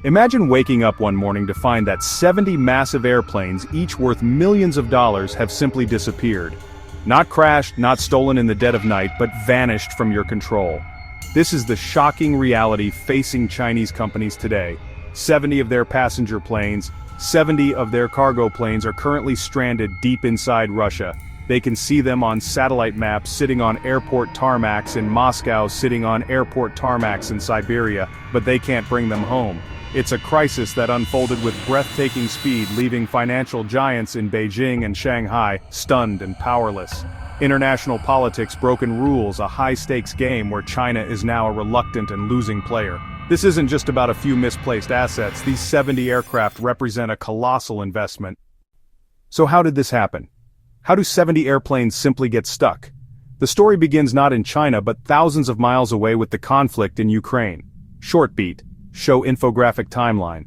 Imagine waking up one morning to find that 70 massive airplanes, each worth millions of dollars, have simply disappeared. Not crashed, not stolen in the dead of night, but vanished from your control. This is the shocking reality facing Chinese companies today. 70 of their passenger planes, 70 of their cargo planes are currently stranded deep inside Russia. They can see them on satellite maps sitting on airport tarmacs in Moscow, sitting on airport tarmacs in Siberia, but they can't bring them home. It's a crisis that unfolded with breathtaking speed, leaving financial giants in Beijing and Shanghai stunned and powerless. International politics, broken rules, a high-stakes game where China is now a reluctant and losing player. This isn't just about a few misplaced assets. These 70 aircraft represent a colossal investment. So how did this happen? How do 70 airplanes simply get stuck? The story begins not in China but thousands of miles away with the conflict in Ukraine. Short beat. Show infographic timeline.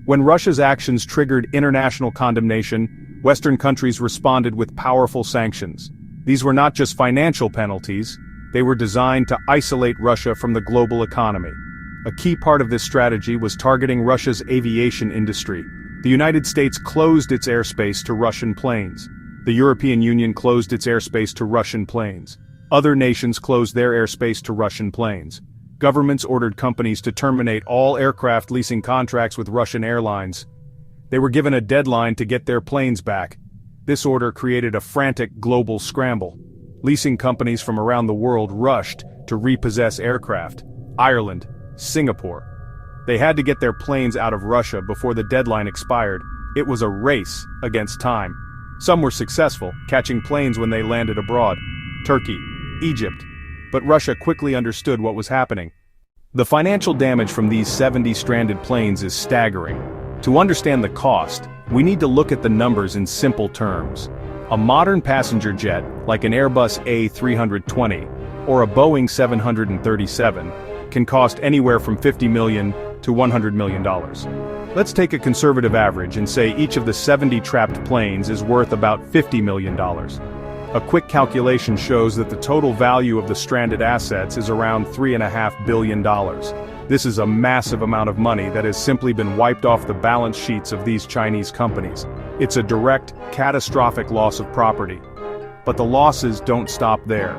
When Russia's actions triggered international condemnation, Western countries responded with powerful sanctions. These were not just financial penalties, they were designed to isolate Russia from the global economy. A key part of this strategy was targeting Russia's aviation industry. The United States closed its airspace to Russian planes. The European Union closed its airspace to Russian planes. Other nations closed their airspace to Russian planes. Governments ordered companies to terminate all aircraft leasing contracts with Russian airlines. They were given a deadline to get their planes back. This order created a frantic global scramble. Leasing companies from around the world rushed to repossess aircraft. Ireland, Singapore. They had to get their planes out of Russia before the deadline expired. It was a race against time. Some were successful, catching planes when they landed abroad. Turkey, Egypt. But Russia quickly understood what was happening. The financial damage from these 70 stranded planes is staggering. To understand the cost, we need to look at the numbers in simple terms. A modern passenger jet, like an Airbus A320 or a Boeing 737, can cost anywhere from $50 million to $100 million. Let's take a conservative average and say each of the 70 trapped planes is worth about $50 million. A quick calculation shows that the total value of the stranded assets is around $3.5 billion. This is a massive amount of money that has simply been wiped off the balance sheets of these Chinese companies. It's a direct, catastrophic loss of property. But the losses don't stop there.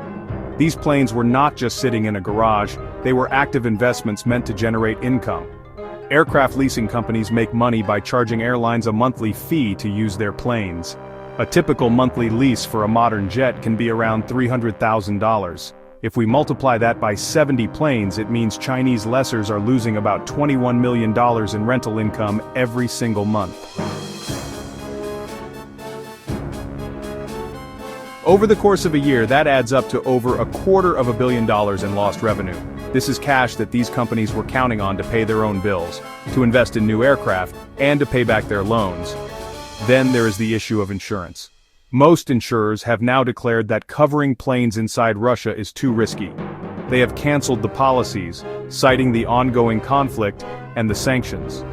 These planes were not just sitting in a garage, they were active investments meant to generate income. Aircraft leasing companies make money by charging airlines a monthly fee to use their planes. A typical monthly lease for a modern jet can be around $300,000. If we multiply that by 70 planes, it means Chinese lessors are losing about $21 million in rental income every single month. Over the course of a year, that adds up to over $250 million in lost revenue. This is cash that these companies were counting on to pay their own bills, to invest in new aircraft, and to pay back their loans. Then there is the issue of insurance. Most insurers have now declared that covering planes inside Russia is too risky. They have canceled the policies, citing the ongoing conflict and the sanctions.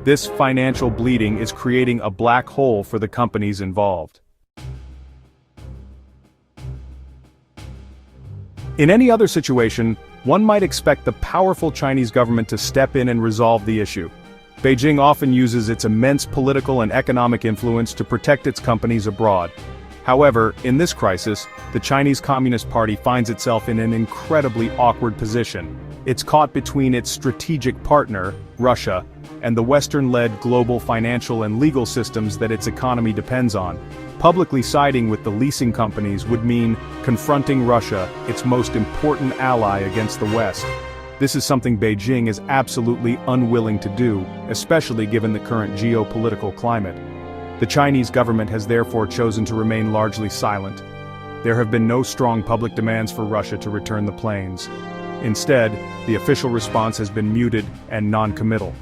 This financial bleeding is creating a black hole for the companies involved. In any other situation, one might expect the powerful Chinese government to step in and resolve the issue. Beijing often uses its immense political and economic influence to protect its companies abroad. However, in this crisis, the Chinese Communist Party finds itself in an incredibly awkward position. It's caught between its strategic partner, Russia, and the Western-led global financial and legal systems that its economy depends on. Publicly siding with the leasing companies would mean confronting Russia, its most important ally, against the West. This is something Beijing is absolutely unwilling to do, especially given the current geopolitical climate. The Chinese government has therefore chosen to remain largely silent. There have been no strong public demands for Russia to return the planes. Instead, the official response has been muted and non-committal.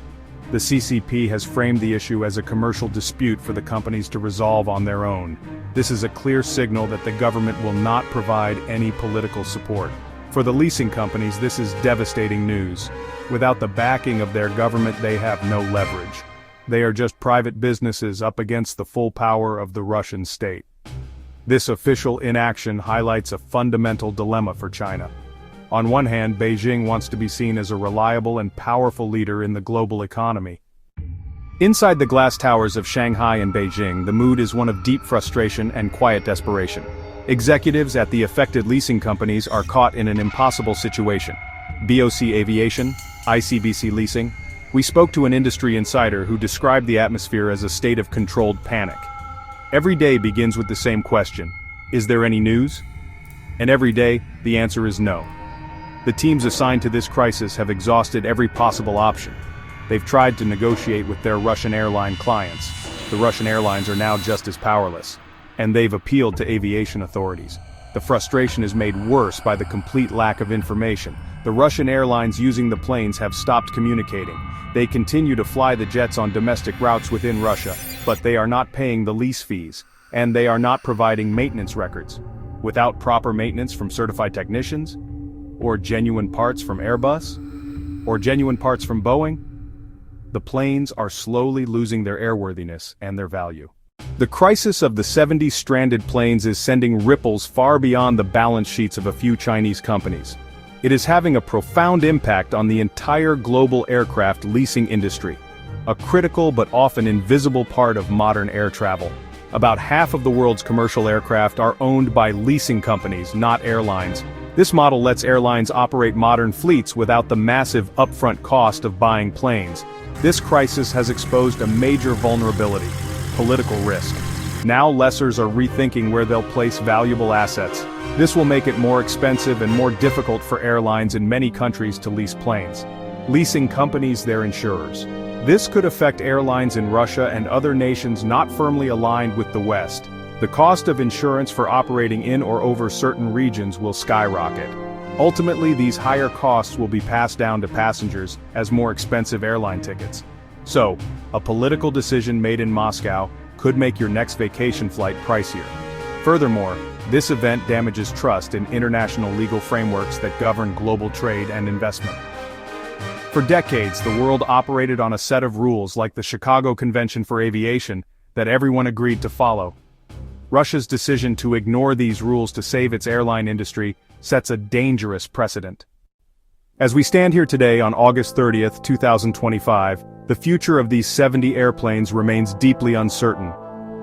The CCP has framed the issue as a commercial dispute for the companies to resolve on their own. This is a clear signal that the government will not provide any political support. For the leasing companies, this is devastating news. Without the backing of their government, they have no leverage. They are just private businesses up against the full power of the Russian state. This official inaction highlights a fundamental dilemma for China. On one hand, Beijing wants to be seen as a reliable and powerful leader in the global economy. Inside the glass towers of Shanghai and Beijing, the mood is one of deep frustration and quiet desperation. Executives at the affected leasing companies are caught in an impossible situation. BOC Aviation, ICBC Leasing. We spoke to an industry insider who described the atmosphere as a state of controlled panic. Every day begins with the same question: is there any news? And every day, the answer is no. The teams assigned to this crisis have exhausted every possible option. They've tried to negotiate with their Russian airline clients. The Russian airlines are now just as powerless. And they've appealed to aviation authorities. The frustration is made worse by the complete lack of information. The Russian airlines using the planes have stopped communicating. They continue to fly the jets on domestic routes within Russia, but they are not paying the lease fees, and they are not providing maintenance records. Without proper maintenance from certified technicians, or genuine parts from Airbus, or genuine parts from Boeing, the planes are slowly losing their airworthiness and their value. The crisis of the 70 stranded planes is sending ripples far beyond the balance sheets of a few Chinese companies. It is having a profound impact on the entire global aircraft leasing industry, a critical but often invisible part of modern air travel. About half of the world's commercial aircraft are owned by leasing companies, not airlines. This model lets airlines operate modern fleets without the massive upfront cost of buying planes. This crisis has exposed a major vulnerability: political risk. Now lessors are rethinking where they'll place valuable assets. This will make it more expensive and more difficult for airlines in many countries to lease planes. Leasing companies their insurers. This could affect airlines in Russia and other nations not firmly aligned with the West. The cost of insurance for operating in or over certain regions will skyrocket. Ultimately, these higher costs will be passed down to passengers as more expensive airline tickets. So, a political decision made in Moscow could make your next vacation flight pricier. Furthermore, this event damages trust in international legal frameworks that govern global trade and investment. For decades, the world operated on a set of rules like the Chicago Convention for Aviation that everyone agreed to follow. Russia's decision to ignore these rules to save its airline industry sets a dangerous precedent. As we stand here today on August 30th, 2025, the future of these 70 airplanes remains deeply uncertain.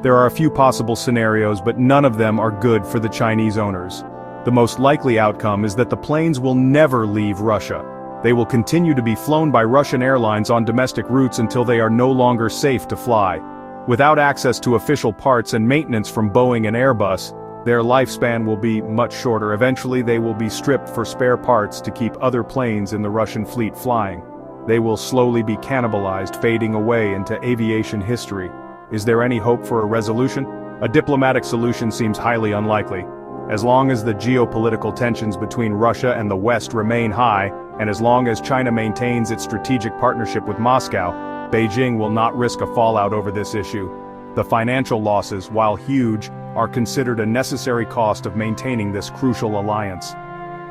There are a few possible scenarios, but none of them are good for the Chinese owners. The most likely outcome is that the planes will never leave Russia. They will continue to be flown by Russian airlines on domestic routes until they are no longer safe to fly. Without access to official parts and maintenance from Boeing and Airbus, their lifespan will be much shorter. Eventually they will be stripped for spare parts to keep other planes in the Russian fleet flying. They will slowly be cannibalized, fading away into aviation history. Is there any hope for a resolution? A diplomatic solution seems highly unlikely. As long as the geopolitical tensions between Russia and the West remain high, and as long as China maintains its strategic partnership with Moscow, Beijing will not risk a fallout over this issue. The financial losses, while huge, are considered a necessary cost of maintaining this crucial alliance.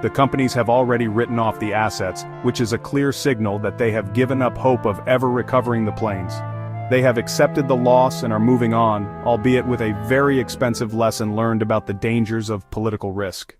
The companies have already written off the assets, which is a clear signal that they have given up hope of ever recovering the planes. They have accepted the loss and are moving on, albeit with a very expensive lesson learned about the dangers of political risk.